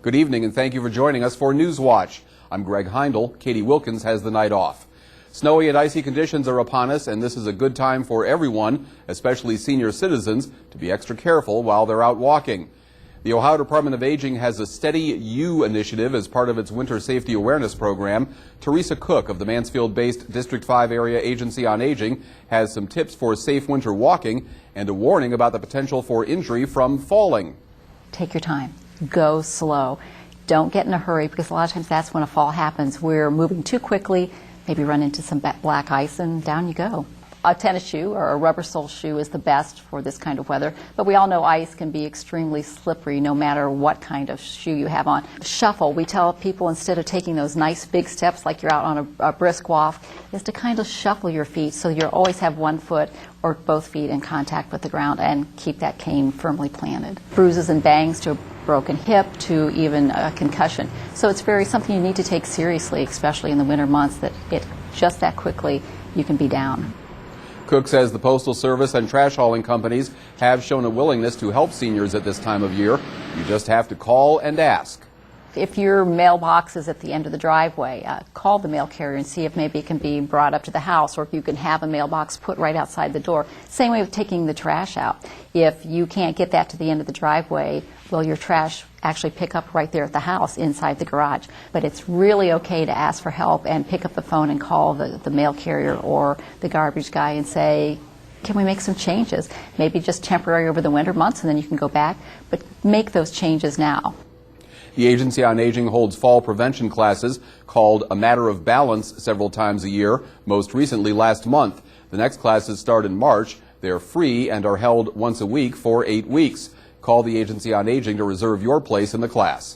Good evening and thank you for joining us for Newswatch. I'm Greg Heindel. Katie Wilkins has the night off. Snowy and icy conditions are upon us, and this is a good time for everyone, especially senior citizens, to be extra careful while they're out walking. The Ohio Department of Aging has a Steady You initiative as part of its Winter Safety Awareness Program. Teresa Cook of the Mansfield-based District 5 Area Agency on Aging has some tips for safe winter walking and a warning about the potential for injury from falling. Take your time. Go slow. Don't get in a hurry, because a lot of times that's when a fall happens. We're moving too quickly, maybe run into some black ice, and down you go. A tennis shoe or a rubber sole shoe is the best for this kind of weather, but we all know ice can be extremely slippery no matter what kind of shoe you have on. Shuffle. We tell people, instead of taking those nice big steps like you're out on a brisk walk, is to kind of shuffle your feet so you always have one foot or both feet in contact with the ground and keep that cane firmly planted. Bruises and bangs to a broken hip to even a concussion. So it's something you need to take seriously, especially in the winter months, that just that quickly you can be down. Cook says the Postal Service and trash hauling companies have shown a willingness to help seniors at this time of year. You just have to call and ask. If your mailbox is at the end of the driveway, call the mail carrier and see if maybe it can be brought up to the house, or if you can have a mailbox put right outside the door. Same way with taking the trash out. If you can't get that to the end of the driveway, will your trash actually pick up right there at the house inside the garage? But it's really okay to ask for help and pick up the phone and call the mail carrier or the garbage guy and say, can we make some changes? Maybe just temporary over the winter months and then you can go back, but make those changes now. The Agency on Aging holds fall prevention classes called A Matter of Balance several times a year, most recently last month. The next classes start in March. They're free and are held once a week for 8 weeks. Call the Agency on Aging to reserve your place in the class.